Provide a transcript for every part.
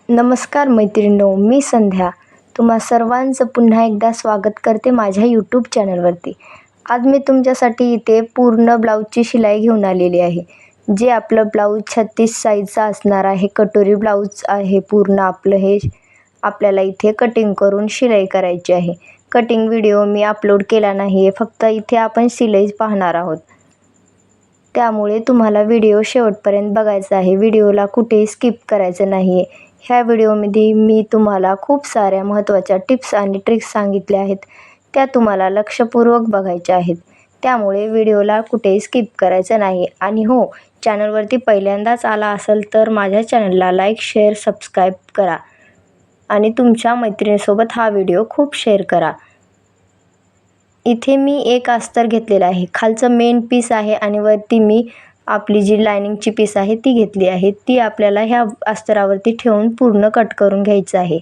नमस्कार मैत्रिणींनो, मी संध्या तुम्हा सर्वांचं पुन्हा एकदा स्वागत करते माझ्या यूट्यूब चॅनलवरती. आज मी तुमच्यासाठी इथे पूर्ण ब्लाऊजची शिलाई घेऊन आलेली आहे. जे आपलं ब्लाऊज 36 साईजचा असणार आहे. कटोरी ब्लाऊज आहे पूर्ण आपलं. हे आपल्याला इथे कटिंग करून शिलाई करायची आहे. कटिंग व्हिडिओ मी अपलोड केला नाही आहे, फक्त इथे आपण शिलाई पाहणार आहोत. त्यामुळे तुम्हाला व्हिडिओ शेवटपर्यंत बघायचा आहे. व्हिडिओला कुठेही स्किप करायचं नाही आहे. ह्या व्हिडिओमध्ये मी तुम्हाला खूप साऱ्या महत्त्वाच्या टिप्स आणि ट्रिक्स सांगितल्या आहेत. त्या तुम्हाला लक्षपूर्वक बघायच्या आहेत. त्यामुळे व्हिडिओला कुठेही स्किप करायचं नाही. आणि हो, चॅनलवरती पहिल्यांदाच आला असेल तर माझ्या चॅनलला लाईक, शेअर, सबस्क्राईब करा आणि तुमच्या मैत्रिणीसोबत हा व्हिडिओ खूप शेअर करा. इथे मी एक अस्तर घेतलेला आहे. खालचं मेन पीस आहे आणि वरती मी आपली जी लायनिंगची पीस आहे ती घेतली आहे. ती आपल्याला ह्या अस्तरावरती ठेवून पूर्ण कट करून घ्यायचं आहे.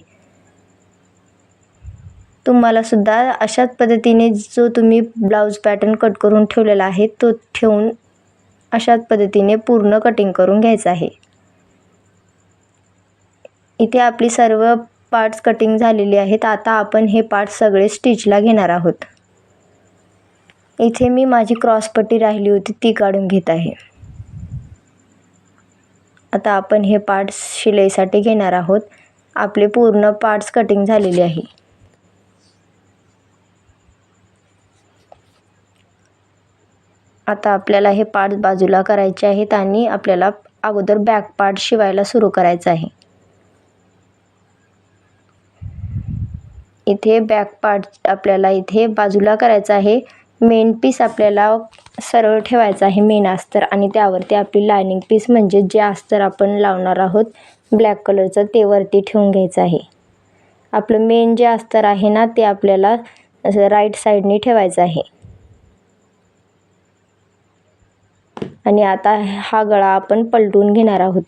तुम्हाला सुद्धा अशाच पद्धतीने जो तुम्ही ब्लाऊज पॅटर्न कट करून ठेवलेला आहे तो ठेवून अशाच पद्धतीने पूर्ण कटिंग करून घ्यायचं आहे. इथे आपली सर्व पार्ट्स कटिंग झालेली आहेत. आता आपण हे पार्ट्स सगळे स्टिचला घेणार आहोत. इथे मी माझी क्रॉसपट्टी राहिली होती ती काढून घेत आहे. आता आपण हे पार्ट्स शिलाईसाठी घेणार आहोत. आपले पूर्ण पार्ट्स कटिंग झालेले आहे. आता आपल्याला हे पार्ट्स बाजूला करायचे आहेत आणि आपल्याला अगोदर बॅक पार्ट शिवायला सुरू करायचं आहे. इथे बॅक पार्ट आपल्याला इथे बाजूला करायचा आहे. मेन पीस आपल्याला सरळ ठेवायचा आहे, मेन अस्तर, आणि त्यावरती आपली लायनिंग पीस म्हणजे जे अस्तर आपण लावणार आहोत ब्लॅक कलरचं ते वरती ठेवून घ्यायचं आहे. आपलं मेन जे अस्तर आहे ना ते आपल्याला असं राईट साईडने ठेवायचं आहे. आणि आता हा गळा आपण पलटून घेणार आहोत.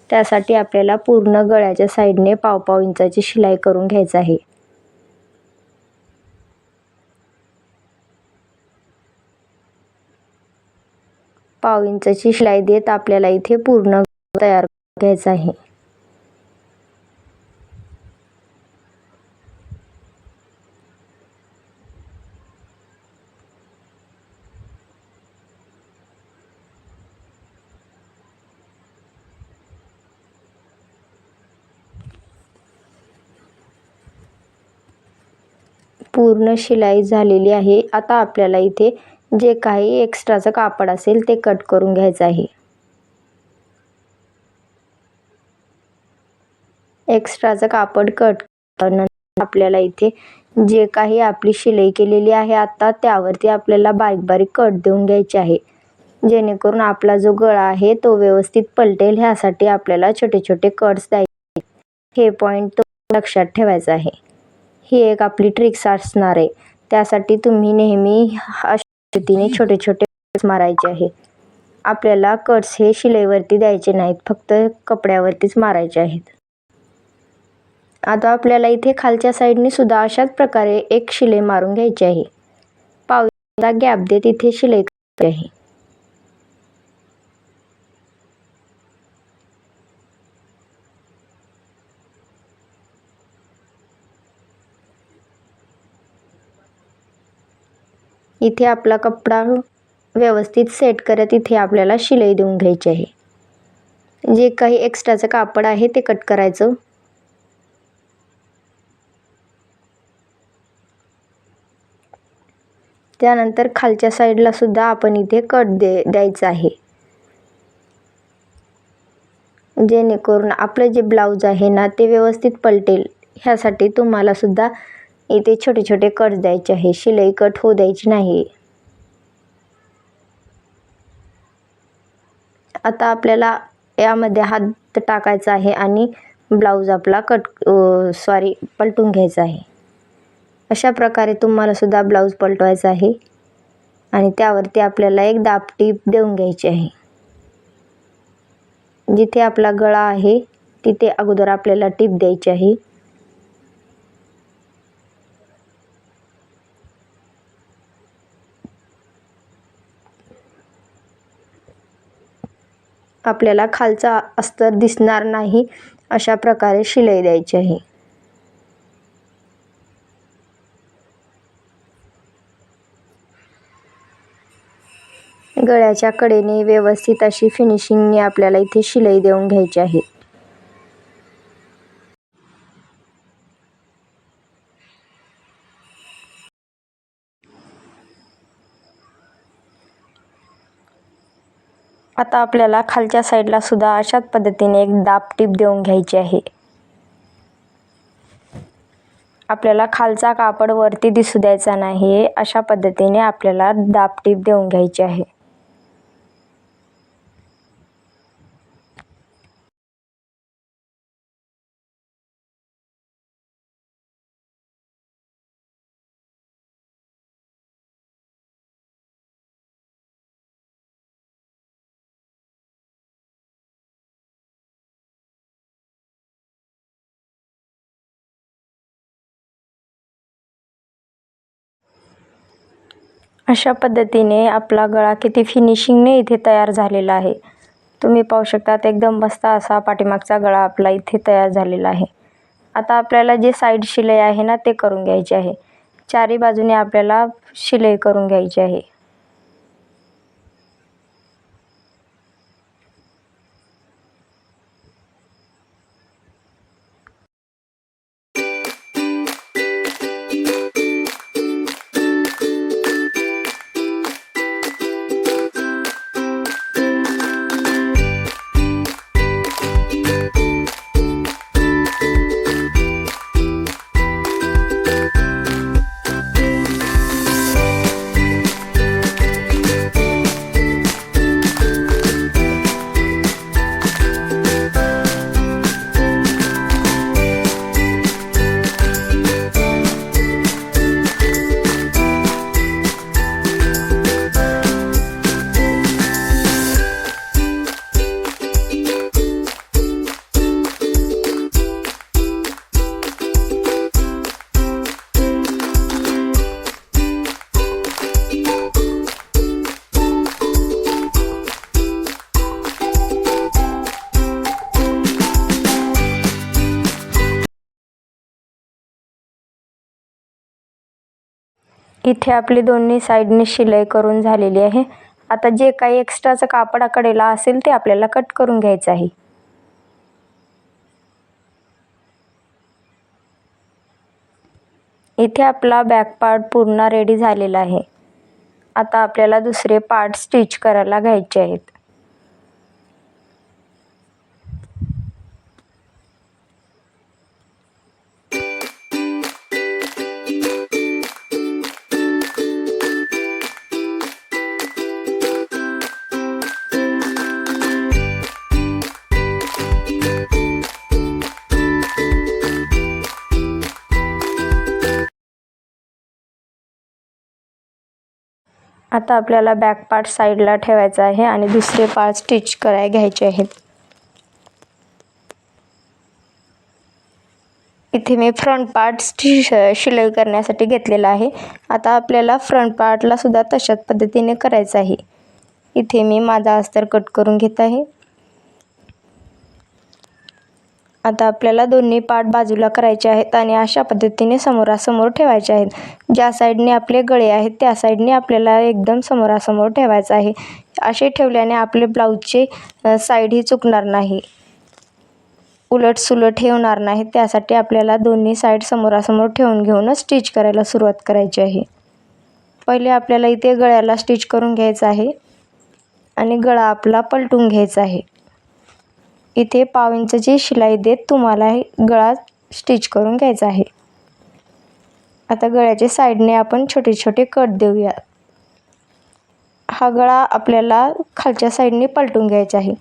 त्यासाठी आपल्याला पूर्ण गळ्याच्या साईडने पाव इंचाची शिलाई करून घ्यायचं आहे. पाव इंचाची शिलाई देत आपल्याला इथे पूर्ण तयार घ्यायचं आहे. पूर्ण शिलाई झालेली आहे. आता आपल्याला इथे जे काही एक्स्ट्राचं कापड असेल ते कट करून घ्यायचं आहे. एक्स्ट्राचं कापड कट केल्यानंतर आपल्याला इथे जे काही आपली शिलाई केलेली आहे आता त्यावरती आपल्याला बारीक बारीक कट देऊन घ्यायचे आहे. जेणेकरून आपला जो गळा आहे तो व्यवस्थित पलटेल. ह्यासाठी आपल्याला छोटे छोटे कट्स द्यायचे. हे पॉईंट लक्षात ठेवायचा आहे. ही एक आपली ट्रिक्स असणार आहे. त्यासाठी तुम्ही नेहमी अशा पद्धतीने छोटे छोटे कट्स मारायचे आहे. आपल्याला कट्स हे शिलाईवरती द्यायचे नाहीत, फक्त कपड्यावरतीच मारायचे आहेत. आता आपल्याला इथे खालच्या साईडने सुद्धा अशाच प्रकारे एक शिलाई मारून घ्यायची आहे. पावला गॅप देत इथे शिलाई करायची आहे. इथे आपला कपडा व्यवस्थित सेट करत इथे आपल्याला शिलाई देऊन घ्यायची आहे. जे काही एक्स्ट्राचं कापड आहे ते कट करायचं. त्यानंतर खालच्या साईडला सुद्धा आपण इथे कट द्यायचं आहे. जेणेकरून आपलं जे ब्लाऊज आहे ना ते व्यवस्थित पलटेल. ह्यासाठी तुम्हाला सुद्धा इथे छोटे छोटे कट द्यायचे आहे. शिलाई कट होऊ द्यायची नाही. आता आपल्याला यामध्ये हात टाकायचा आहे आणि ब्लाऊज आपला पलटून घ्यायचा आहे. अशा प्रकारे तुम्हाला सुद्धा ब्लाऊज पलटवायचा आहे आणि त्यावरती आपल्याला एक दाब टीप देऊन घ्यायची आहे. जिथे आपला गळा आहे तिथे अगोदर आपल्याला टीप द्यायची आहे. आपल्याला खालचा अस्तर दिसणार नाही अशा प्रकारे शिलाई द्यायची आहे. गळ्याच्या कडेने व्यवस्थित अशी फिनिशिंगने आपल्याला इथे शिलाई देऊन घ्यायची आहे. आता आपल्याला खालच्या साईडला सुद्धा अशाच पद्धतीने एक दाब टीप देऊन घ्यायची आहे. आपल्याला खालचा कापड वरती दिसू द्यायचा नाही, अशा पद्धतीने आपल्याला दाब टीप देऊन घ्यायची आहे. अशा पद्धतीने आपला गळा किती फिनिशिंगने इथे तयार झालेला आहे. तुम्ही पाहू शकता एकदम मस्त असा पाठीमागचा गळा आपला इथे तयार झालेला आहे. आता आपल्याला जे साईड शिलाई आहे ना ते करून घ्यायचे आहे. चारी बाजूने आपल्याला शिलाई करून घ्यायची आहे. इथे आपली दोन्ही साईडने शिलाई करून झालेली आहे. आता जे काही एक्स्ट्राचं कापड कडेला असेल ते आपल्याला कट करून घ्यायचं आहे. इथे आपला बॅक पार्ट पूर्ण रेडी झालेला आहे. आता आपल्याला दुसरे पार्ट स्टिच करायला घ्यायचे आहेत. आता आपल्याला बॅक पार्ट साईडला ठेवायचा आहे आणि दुसरे पार्ट स्टिच करायला घ्यायचे आहेत. इथे मी फ्रंट पार्ट शिलाई करण्यासाठी घेतलेला आहे. आता आपल्याला फ्रंट पार्टला सुद्धा तशाच पद्धतीने करायचं आहे. इथे मी माझा अस्तर कट करून घेत आहे. आता आपल्याला दोन्ही पार्ट बाजूला करायचे आहेत आणि अशा पद्धतीने समोरासमोर ठेवायचे आहेत. ज्या साईडने आपले गळे आहेत त्या साईडने आपल्याला एकदम समोरासमोर ठेवायचं आहे. असे ठेवल्याने आपले ब्लाऊजचे साईडही चुकणार नाही, उलट हे होणार नाही. त्यासाठी आपल्याला दोन्ही साईड समोरासमोर ठेवून घेऊनच स्टिच करायला सुरुवात करायची आहे. पहिले आपल्याला इथे गळ्याला स्टिच करून घ्यायचं आहे आणि गळा आपला पलटून घ्यायचा आहे. इथे पाव इंचची शिलाई देत तुम्हाला गळा स्टिच करून घ्यायचा आहे. आता गळ्याच्या साईडने आपण छोटे छोटे कट देऊया. हा गळा आपल्याला खालच्या साईडने पलटून घ्यायचा आहे.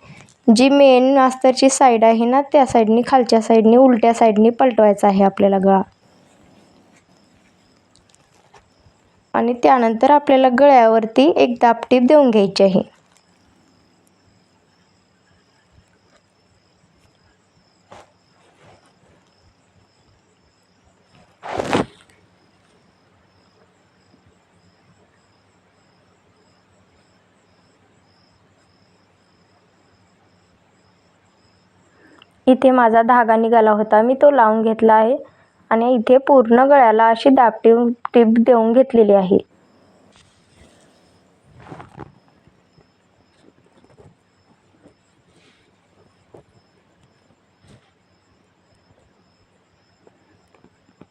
जी मेन अस्तरची साईड आहे ना त्या साईडने खालच्या साईडने उलट्या साईडने पलटवायचा आहे आपल्याला गळा. आणि त्यानंतर आपल्याला गळ्यावरती एक दाब टीप देऊन घ्यायची आहे. इथे माझा धागा निघाला होता, मी तो लावून घेतला आहे आणि इथे पूर्ण गळ्याला अशी दाबटीव टीप देऊन घेतलेली आहे.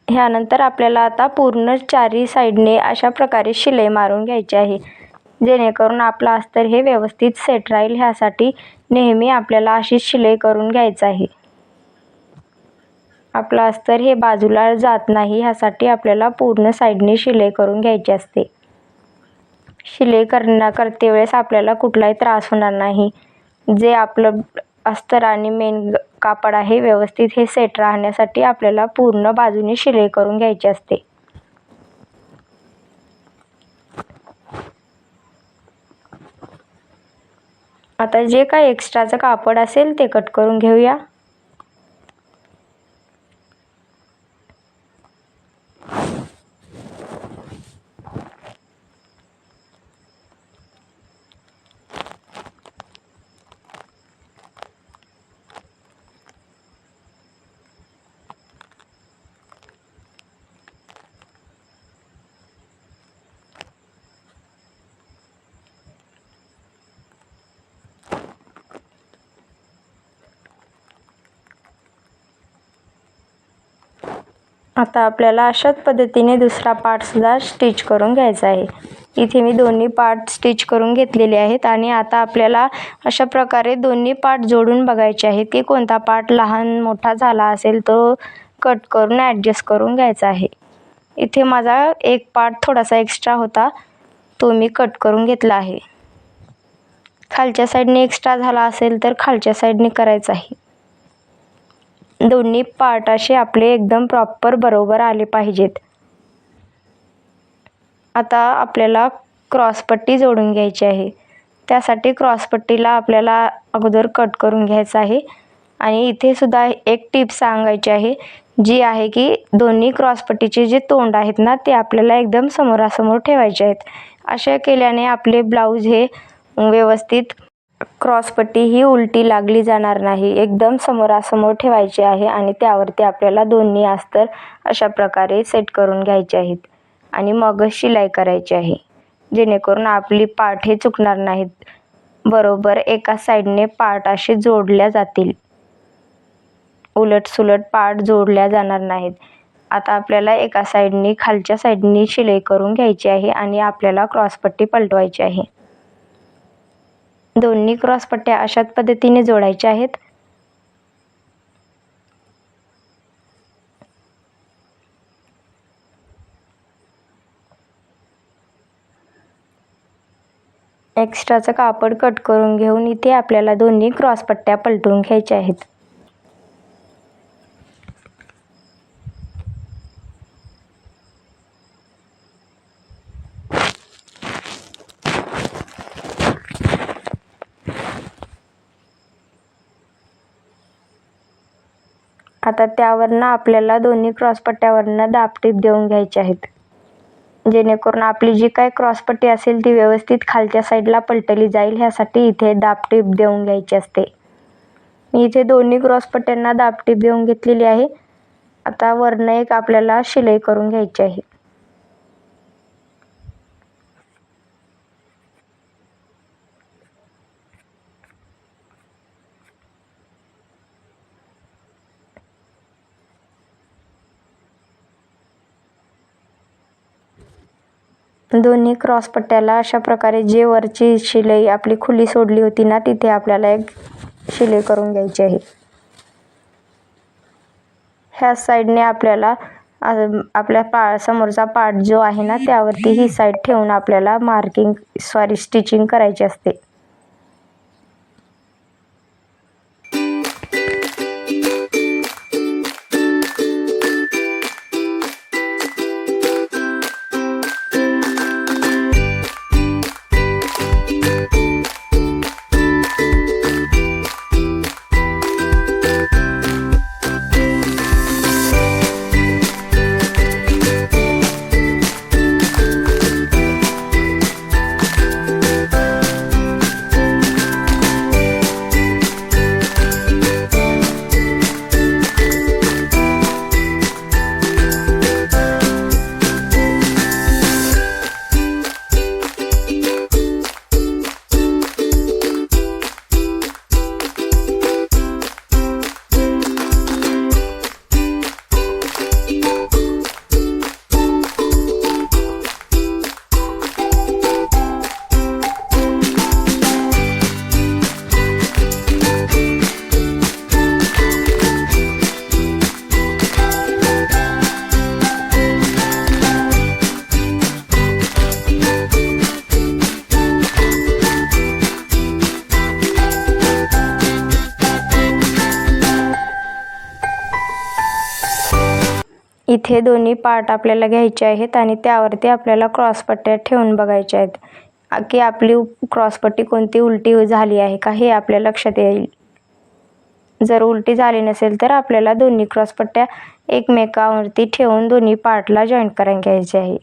ह्यानंतर आपल्याला आता पूर्ण चारी साईडने अशा प्रकारे शिलाई मारून घ्यायची आहे, जेणेकरून आपलं अस्तर हे व्यवस्थित सेट राहील. ह्यासाठी नेहमी आपल्याला अशीच शिलाई करून घ्यायचं आहे. आपलं अस्तर हे बाजूला जात नाही, ह्यासाठी आपल्याला पूर्ण साईडने शिलाई करून घ्यायची असते. शिलाई करते वेळेस आपल्याला कुठलाही त्रास होणार नाही. जे आपलं अस्तर आणि मेन कापड आहे व्यवस्थित हे सेट राहण्यासाठी आपल्याला पूर्ण बाजूने शिलाई करून घ्यायची असते. आता जे काही एक्स्ट्राचं कापड असेल ते कट करून घेऊया. आता आपल्याला अशाच पद्धतीने दुसरा पार्टसुद्धा स्टिच करून घ्यायचा आहे. इथे मी दोन्ही पार्ट स्टिच करून घेतलेले आहेत आणि आता आपल्याला अशा प्रकारे दोन्ही पार्ट जोडून बघायचे आहे की कोणता पार्ट लहान मोठा झाला असेल तो कट करून ॲडजस्ट करून घ्यायचा आहे. इथे माझा एक पार्ट थोडासा एक्स्ट्रा होता, तो मी कट करून घेतला आहे. खालच्या साईडने एक्स्ट्रा झाला असेल तर खालच्या साईडने करायचं आहे. दोन्ही पार्ट असे आपले एकदम प्रॉपर बरोबर आले पाहिजेत. आता आपल्याला क्रॉसपट्टी जोडून घ्यायची आहे. त्यासाठी क्रॉसपट्टीला आपल्याला अगोदर कट करून घ्यायचं आहे आणि इथे सुद्धा एक टिप सांगायची आहे, जी आहे की दोन्ही क्रॉसपट्टीचे जे तोंड आहेत ना ते आपल्याला एकदम समोरासमोर ठेवायचे आहेत. अशा केल्याने आपले ब्लाऊज हे व्यवस्थित क्रॉसपट्टी ही उलटी लागली जाणार नाही. एकदम समोरासमोर ठेवायचे आहे आणि त्यावरती आपल्याला दोन्ही अस्तर अशा प्रकारे सेट करून घ्यायचे आहेत आणि मगच शिलाई करायची आहे, जेणेकरून आपली पार्ट हे चुकणार नाहीत. बरोबर एका साईडने पार्ट असे जोडल्या जातील, उलटसुलट पार्ट जोडल्या जाणार नाहीत. आता आपल्याला एका साईडने खालच्या साईडने शिलाई करून घ्यायची आहे आणि आपल्याला क्रॉसपट्टी पलटवायची आहे. दोन्ही क्रॉसपट्ट्या अशाच पद्धतीने जोडायच्या आहेत. एक्स्ट्राचं कापड कट करून घेऊन इथे आपल्याला दोन्ही क्रॉसपट्ट्या पलटून घ्यायच्या आहेत. आता त्यावरनं आपल्याला दोन्ही क्रॉसपट्ट्यावरनं दाबटीप देऊन घ्यायचे आहेत, जेणेकरून आपली जी काय क्रॉसपट्टी असेल ती व्यवस्थित खालच्या साईडला पलटली जाईल. ह्यासाठी इथे दाबटीप देऊन घ्यायची असते. मी इथे दोन्ही क्रॉसपट्ट्यांना दाबटीप देऊन घेतलेली आहे. आता वरनं एक आपल्याला शिलाई करून घ्यायची आहे. दोन्ही क्रॉसपट्ट्याला अशा प्रकारे जे वरची शिलाई आपली खुली सोडली होती ना तिथे आपल्याला एक शिलाई करून घ्यायची आहे. ह्या साईडने आपल्याला आपल्या समोरचा पार्ट जो आहे ना त्यावरती ही साईड ठेवून आपल्याला स्टिचिंग करायची असते. इथे दोन्ही पार्ट आपल्याला घ्यायचे आहेत आणि त्यावरती आपल्याला क्रॉसपट्ट्या ठेवून बघायच्या आहेत की आपली क्रॉसपट्टी कोणती उलटी झाली आहे का हे आपल्या लक्षात येईल. जर उलटी झाली नसेल तर आपल्याला दोन्ही क्रॉसपट्ट्या एकमेकांवरती ठेवून दोन्ही पार्टला जॉईंट करून घ्यायचे आहे.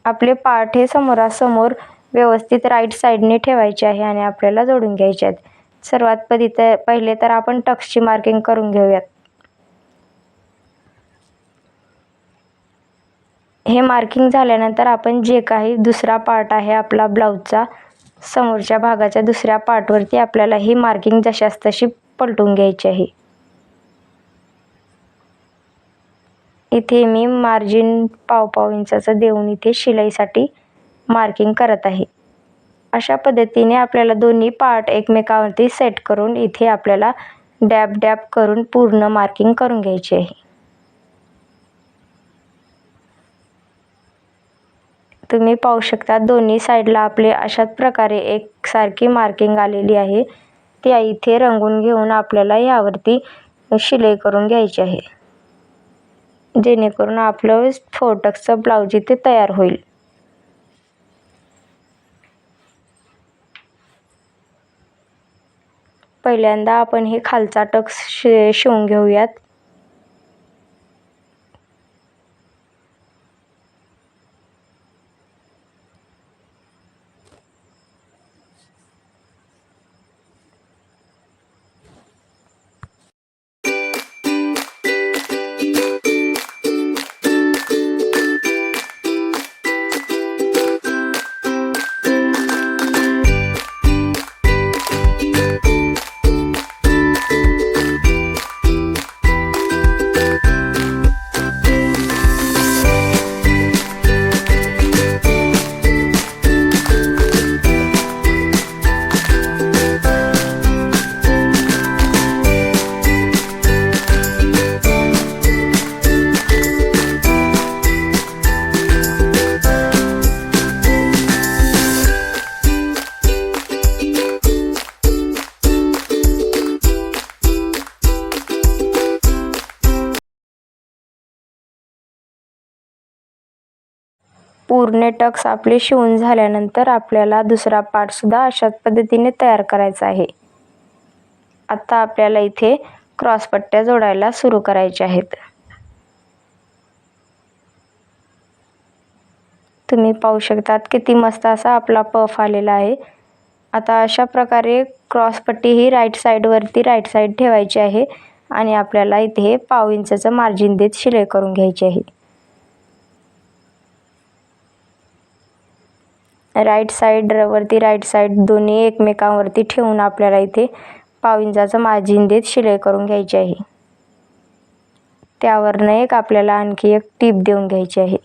आपले पार्ट हे समोरासमोर व्यवस्थित राईट साईडने ठेवायचे आहे आणि आपल्याला जोडून घ्यायचे आहेत. सर्वात पहिले तर आपण टक्सची मार्किंग करून घेऊयात. हे मार्किंग झाल्यानंतर आपण जे काही दुसरा पार्ट आहे आपला ब्लाऊजचा समोरच्या भागाच्या दुसऱ्या पार्टवरती आपल्याला ही मार्किंग जशास तशी पलटून घ्यायची आहे. इथे मी मार्जिन पाव इंचाचं देऊन इथे शिलाईसाठी मार्किंग करत आहे. अशा पद्धतीने आपल्याला दोन्ही पार्ट एकमेकांवरती सेट करून इथे आपल्याला डॅब डॅब करून पूर्ण मार्किंग करून घ्यायची आहे. तुम्ही पाहू शकता दोन्ही साईडला आपले अशाच प्रकारे एकसारखी मार्किंग आलेली आहे. ती इथे रंगून घेऊन आपल्याला यावरती शिलाई करून घ्यायची आहे, जेणेकरून आपलं 4 टक्सचं ब्लाऊज इथे तयार होईल. पहिल्यांदा आपण हे खालचा टक्स शिवून घेऊयात. पूर्ण टक्स आपले शिवून झाल्यानंतर आपल्याला दुसरा पार्ट सुद्धा अशाच पद्धतीने तयार करायचा आहे. आता आपल्याला इथे क्रॉसपट्ट्या जोडायला सुरू करायच्या आहेत. तुम्ही पाहू शकतात किती मस्त असा आपला पफ आलेला आहे. आता अशा प्रकारे क्रॉसपट्टी ही राईट साईड ठेवायची आहे आणि आपल्याला इथे पाव इंचाचं मार्जिन देत शिलाई करून घ्यायची आहे. राईट साईड दोन्ही एकमेकांवरती ठेवून आपल्याला इथे पाव इंचाचं मार्जिन देत शिलाई करून घ्यायची आहे. त्यावरनं आपल्याला आणखी एक टीप देऊन घ्यायची आहे.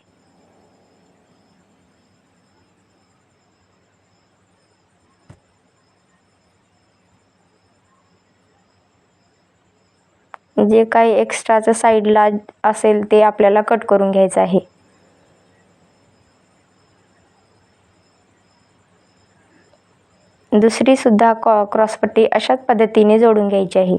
जे काही एक्स्ट्राचं साईडला असेल ते आपल्याला कट करून घ्यायचं आहे. दुसरी सुद्धा क्रॉसपट्टी अशाच पद्धतीने जोडून घ्यायची आहे.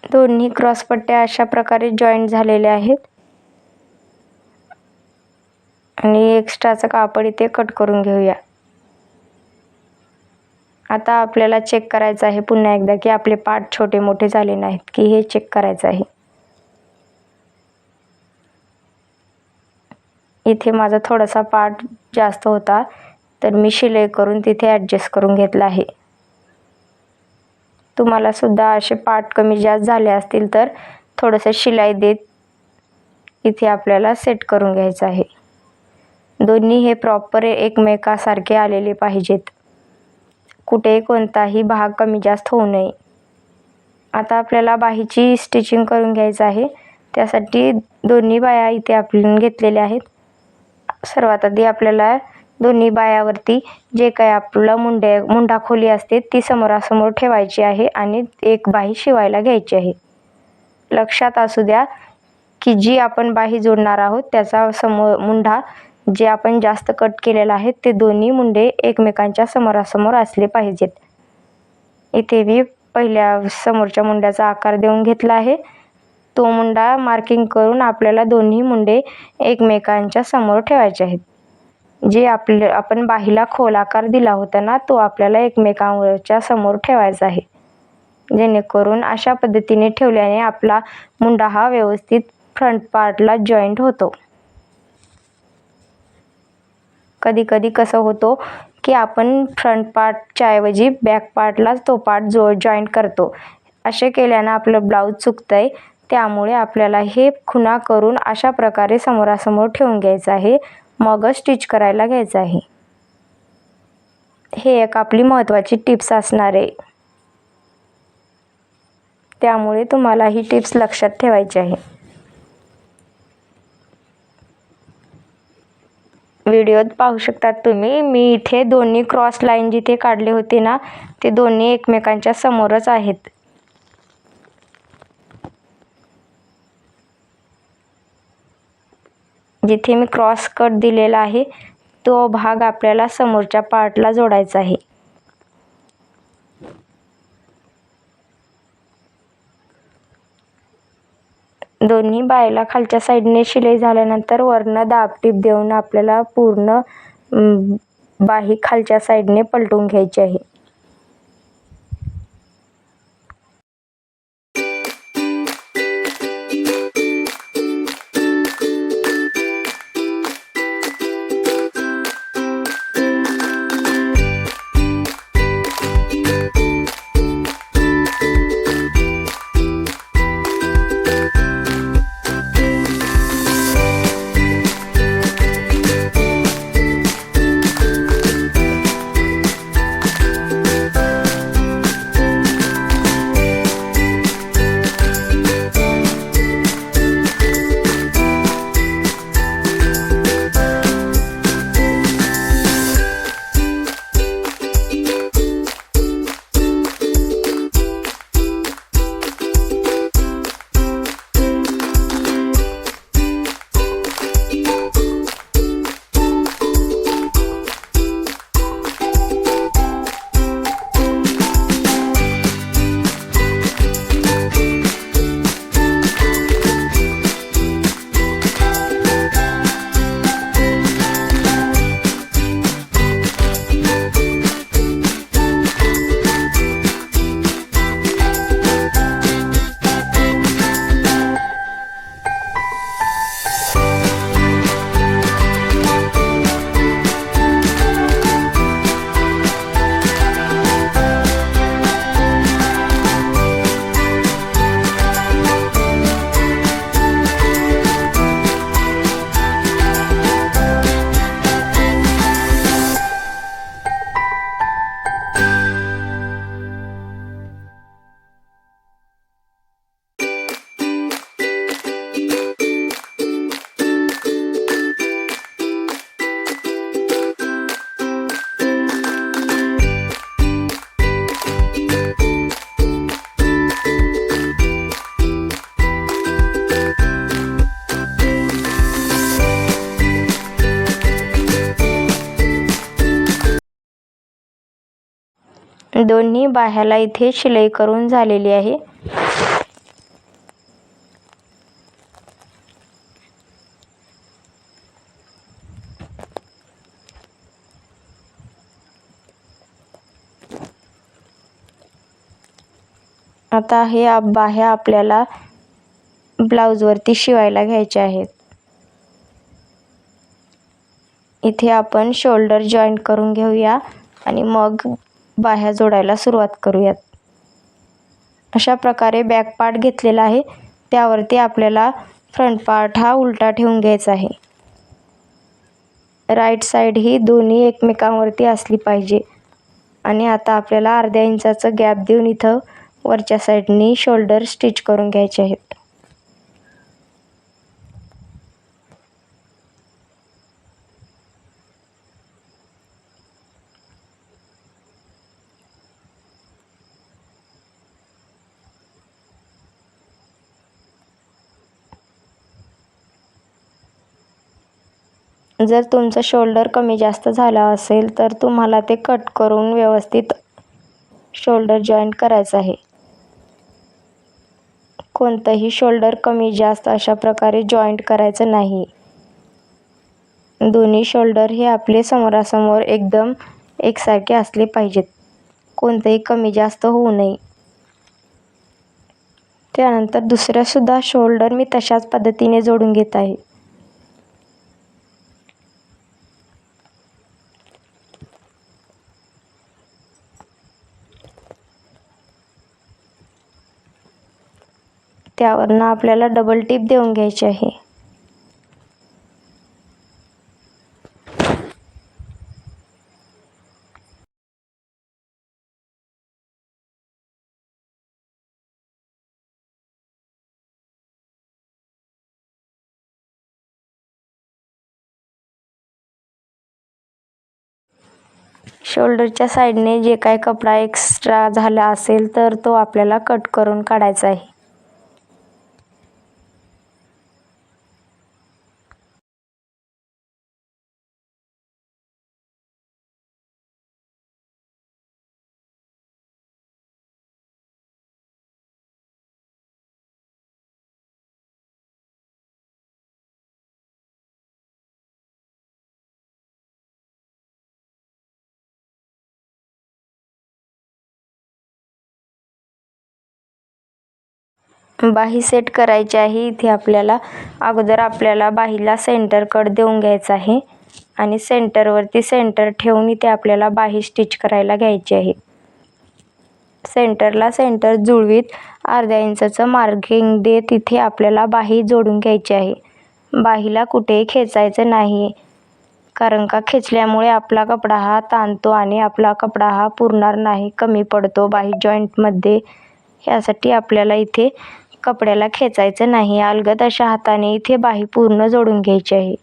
दोन्ही क्रॉसपट्ट्या अशा प्रकारे जॉईंट झालेल्या आहेत आणि एक्स्ट्राचं कापड इथे कट करून घेऊया. आता आपल्याला चेक करायचं आहे पुन्हा एकदा की आपले पार्ट छोटे मोठे झाले नाहीत की हे चेक करायचं आहे. इथे माझा थोडासा पार्ट जास्त होता तर मी शिलाई करून तिथे ॲडजस्ट करून घेतला आहे. तुम्हाला सुद्धा असे पार्ट कमी जास्त झाले असतील तर थोडंसं शिलाई देत इथे आपल्याला सेट करून घ्यायचं आहे. दोन्ही हे प्रॉपर एकमेकासारखे आलेले पाहिजेत. कुठे कोणताही भाग कमी जास्त होऊ नये. आता आपल्याला बाहीची स्टिचिंग करून घ्यायचं आहे. त्यासाठी दोन्ही बाया इथे आपण घेतलेल्या आहेत. सर्वात आधी आपल्याला दोन्ही बायावरती जे काही आपलं मुंडा खोली असते ती समोरासमोर ठेवायची आहे आणि एक बाही शिवायला घ्यायची आहे. लक्षात असू द्या की जी आपण बाही जोडणार आहोत त्याचा मुंडा जे आपण जास्त कट केलेला आहे ते दोन्ही मुंडे एकमेकांच्या समोरासमोर असले पाहिजेत. इथे मी पहिल्या समोरच्या मुंड्याचा आकार देऊन घेतला आहे. तो मुंडा मार्किंग करून आपल्याला दोन्ही मुंडे एकमेकांच्या समोर ठेवायचे आहेत. जे आपण बाहीला खोल आकार दिला होता ना तो आपल्याला एकमेकांच्या समोर ठेवायचा आहे. जेणेकरून अशा पद्धतीने ठेवल्याने आपला मुंडा हा व्यवस्थित फ्रंट पार्टला जॉईंट होतो. कधी कधी कसं होतो की आपण फ्रंट पार्टच्या ऐवजी बॅक पार्टलाच तो पार्ट जॉईंट करतो. असे केल्यानं आपलं ब्लाऊज चुकतंय. त्यामुळे आपल्याला हे खुणा करून अशा प्रकारे समोरासमोर ठेवून घ्यायचं आहे. मगच स्टिच करायला घ्यायचं आहे. हे एक आपली महत्त्वाची टिप्स असणार आहे. त्यामुळे तुम्हाला ही टिप्स लक्षात ठेवायची आहे. व्हिडिओत पाहू शकतात तुम्ही मी इथे दोन्ही क्रॉस लाईन जिथे काढले होते ना ते दोन्ही एकमेकांच्या समोरच आहेत. जिथे मी क्रॉस कट दिलेला आहे तो भाग आपल्याला समोरच्या पार्टला जोडायचा आहे. दोन्ही बायला खालच्या साईडने शिलाई झाल्यानंतर वरनं दाबटीप देऊन आपल्याला पूर्ण बाही खालच्या साईडने पलटून घ्यायची आहे. दोन्ही बाह्याला इथे शिलाई करून झालेली आहे. आता हे बाह्या आपल्याला ब्लाऊजवरती शिवायला घ्यायचे आहेत. इथे आपण शोल्डर जॉईंट करून घेऊया आणि मग बाह्या जोडायला सुरुवात करूयात. अशा प्रकारे बॅक पार्ट घेतलेला आहे, त्यावरती आपल्याला फ्रंट पार्ट हा उलटा ठेवून घ्यायचा आहे. राईट साईड ही दोन्ही एकमेकांवरती असली पाहिजे. आणि आता आपल्याला अर्ध्या इंचाचं गॅप देऊन इथं वरच्या साईडनी शोल्डर स्टिच करून घ्यायचे आहेत. जर तुमचं शोल्डर कमी जास्त झाला असेल तर तुम्हाला ते कट करून व्यवस्थित शोल्डर जॉईंट करायचं आहे. कोणतंही शोल्डर कमी जास्त अशा प्रकारे जॉईंट करायचं नाही. दोन्ही शोल्डर हे आपले समोरासमोर एकदम एकसारखे असले पाहिजेत. कोणतंही कमी जास्त होऊ नये. त्यानंतर दुसऱ्यासुद्धा शोल्डर मी तशाच पद्धतीने जोडून घेत आहे. त्यावरनं आपल्याला डबल टिप देऊन घ्यायची आहे. शोल्डरच्या साईडने जे काही कपडा एक्स्ट्रा झाला असेल तर तो आपल्याला कट करून काढायचा आहे. बाही सेट करायची आहे. इथे आपल्याला बाहीला सेंटर कट देऊन घ्यायचा आहे आणि सेंटरवरती सेंटर ठेवून इथे आपल्याला बाही स्टिच करायला घ्यायची आहे. सेंटरला सेंटर जुळवीत अर्ध्या इंचाचं मार्किंग देत इथे आपल्याला बाही जोडून घ्यायची आहे. बाहीला कुठेही खेचायचं नाही, कारण का खेचल्यामुळे आपला कपडा हा ताणतो आणि आपला कपडा हा पुरणार नाही, कमी पडतो बाही जॉईंटमध्ये. यासाठी आपल्याला इथे कपड्याला खेचायचं नाही. अलगद अशा हाताने इथे बाही पूर्ण जोडून घ्यायची आहे.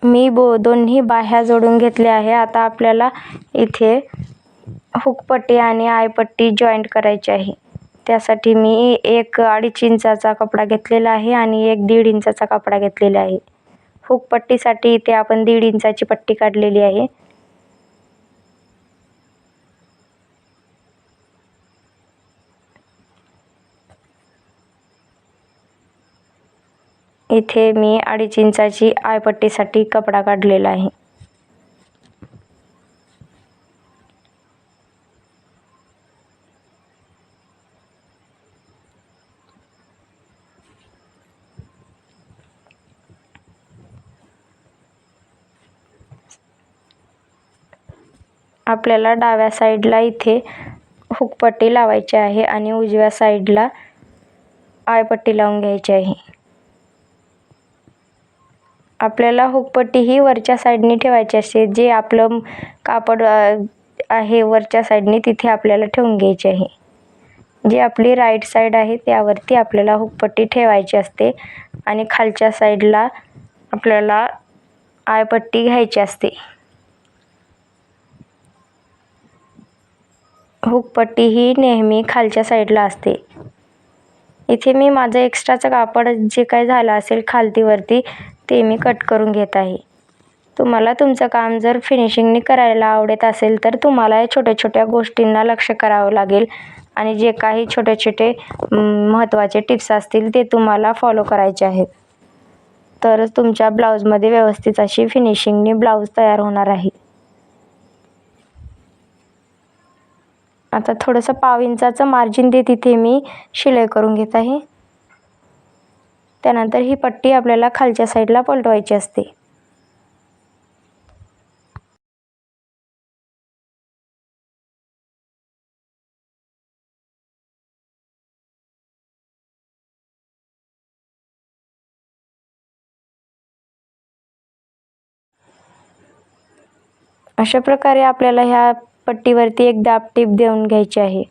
मी दोन्ही बाह्या जोडून घेतल्या आहे. आता आपल्याला इथे हुकपट्टी आणि आयपट्टी जॉईंट करायची आहे. त्यासाठी मी एक 2.5 इंचाचा कपडा घेतलेला आहे आणि एक 1.5 इंचाचा कपडा घेतलेला आहे. हुकपट्टीसाठी इथे आपण 1.5 इंचाची पट्टी काढलेली आहे. इथे मी 2.5 इंचाची आयपट्टीसाठी कपडा काढलेला आहे. आपल्याला डाव्या साईडला इथे हुकपट्टी लावायची आहे आणि उजव्या साईडला आयपट्टी लावून घ्यायची आहे. आपल्याला हुकपट्टी ही वरच्या साईडने ठेवायची असते. जे आपलं कापड आहे वरच्या साईडने तिथे आपल्याला ठेवून घ्यायची आहे. जी आपली राईट साईड आहे त्यावरती आपल्याला हुकपट्टी ठेवायची असते आणि खालच्या साईडला आपल्याला आयपट्टी घ्यायची असते. हुकपट्टी ही नेहमी खालच्या साईडला असते. इथे मी माझं एक्स्ट्राचं कापड जे काही झालं असेल खालतीवरती ते मी कट करून घेत आहे. तुम्हाला तुमचं काम जर फिनिशिंगने करायला आवडत असेल तर तुम्हाला या छोट्या छोट्या गोष्टींना लक्ष करावं लागेल आणि जे काही छोटे छोटे महत्त्वाचे टिप्स असतील ते तुम्हाला फॉलो करायचे आहेत. तरच तुमच्या ब्लाऊजमध्ये व्यवस्थित अशी फिनिशिंगने ब्लाऊज तयार होणार आहे. आता थोडंसं 1/2 इंचाचं मार्जिन देत इथे मी शिलाई करून घेत आहे. त्यानंतर ही पट्टी आपल्याला खालच्या साईडला पलटवायची असते. अशा प्रकारे आपल्याला ह्या पट्टीवरती एक दाब टीप देऊन घ्यायची आहे.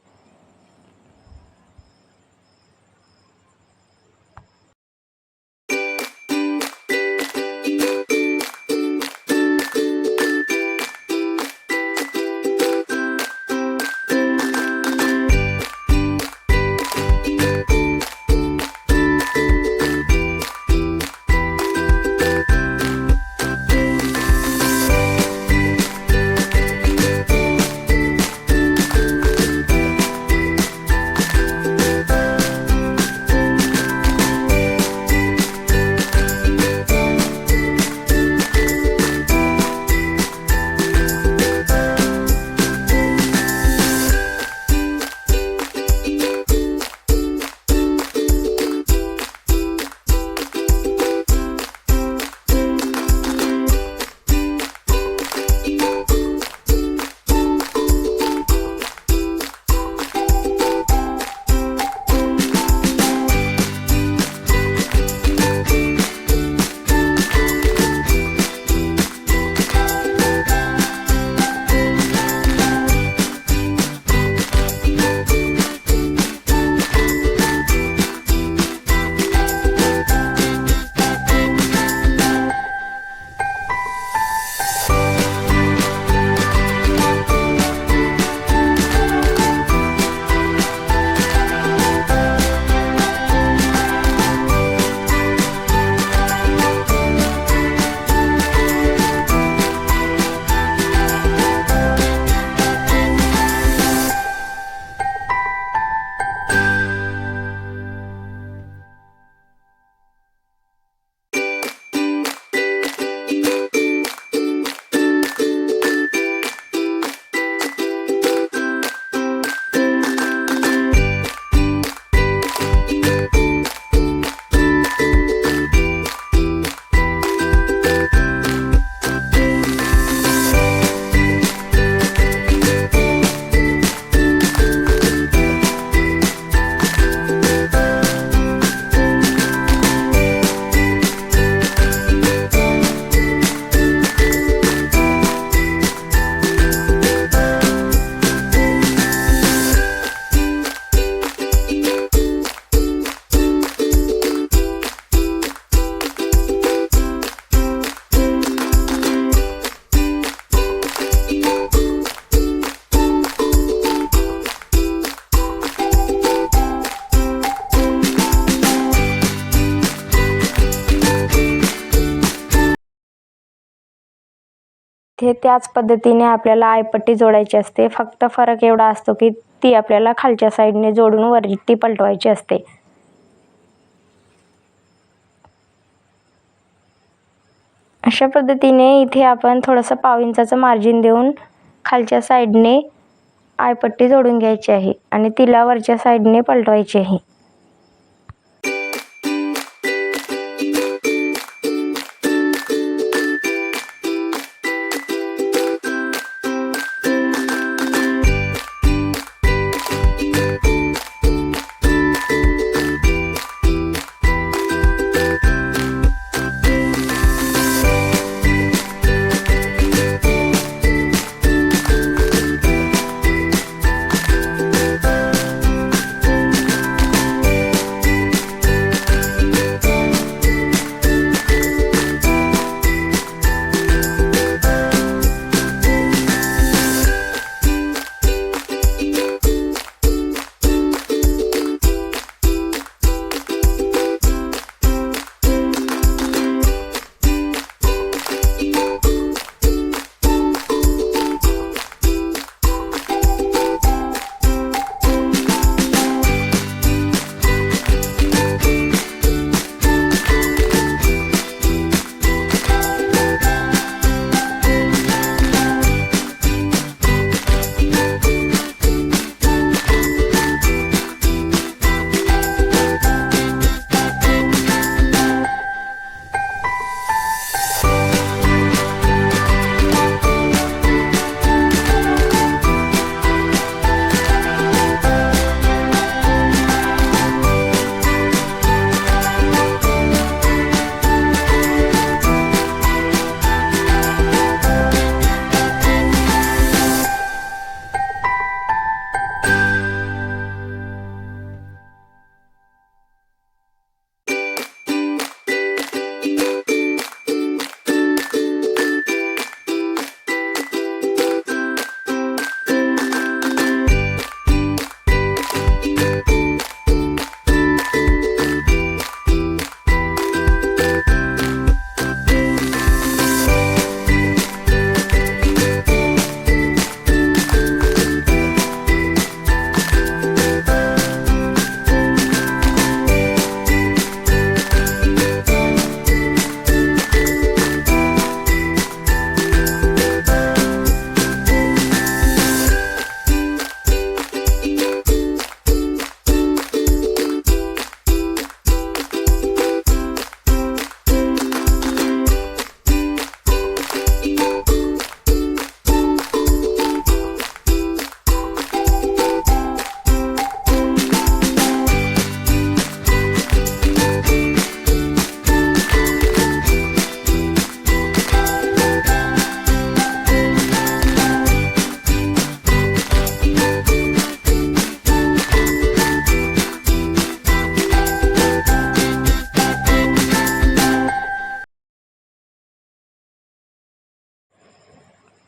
ते त्याच पद्धतीने आपल्याला आयपट्टी जोडायची असते. फक्त फरक एवढा असतो की ती आपल्याला खालच्या साईडने जोडून वरती पलटवायची असते. अशा पद्धतीने इथे आपण थोडंसं पाव इंचाचं मार्जिन देऊन खालच्या साईडने आयपट्टी जोडून घ्यायची आहे आणि तिला वरच्या साईडने पलटवायची आहे.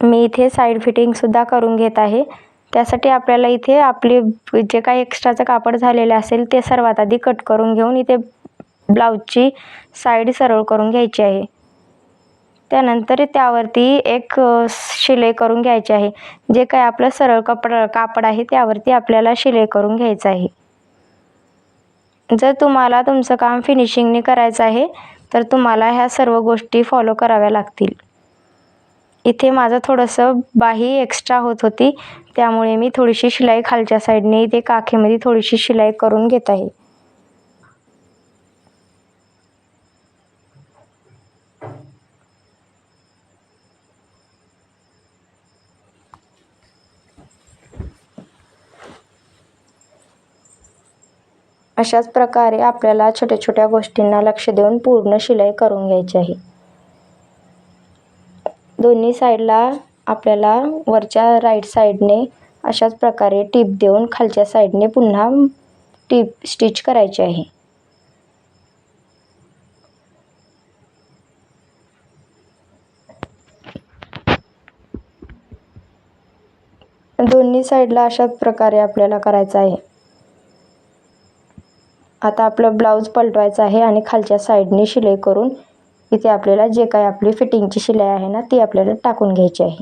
मी इथे साईड फिटिंगसुद्धा करून घेत आहे. त्यासाठी आपल्याला इथे आपले जे काही एक्स्ट्राचं कापड झालेलं असेल ते सर्वात आधी कट करून घेऊन इथे ब्लाऊजची साईड सरळ करून घ्यायची आहे. त्यानंतर त्यावरती एक शिलाई करून घ्यायची आहे. जे काही आपलं सरळ कापड आहे त्यावरती आपल्याला शिलाई करून घ्यायचं आहे. जर तुम्हाला तुमचं काम फिनिशिंगने करायचं आहे तर तुम्हाला ह्या सर्व गोष्टी फॉलो कराव्या लागतील. इथे माझं थोडंसं बाही एक्स्ट्रा होत होती, त्यामुळे मी थोडीशी शिलाई खालच्या साईडने इथे काखेमध्ये थोडीशी शिलाई करून घेत आहे. अशाच प्रकारे आपल्याला छोट्या छोट्या गोष्टींना लक्ष देऊन पूर्ण शिलाई करून घ्यायची आहे. दोन्ही साईडला आपल्याला वरच्या राईट साईडने अशाच प्रकारे टीप देऊन खालच्या साईडने पुन्हा टीप स्टिच करायची आहे. दोन्ही साईडला अशाच प्रकारे आपल्याला करायचं आहे. आता आपलं ब्लाऊज पलटवायचं आहे आणि खालच्या साईडने शिलाई करून इथे आपल्याला जे काही आपली फिटिंगची शिलाई आहे ना ती आपल्याला टाकून घ्यायची आहे.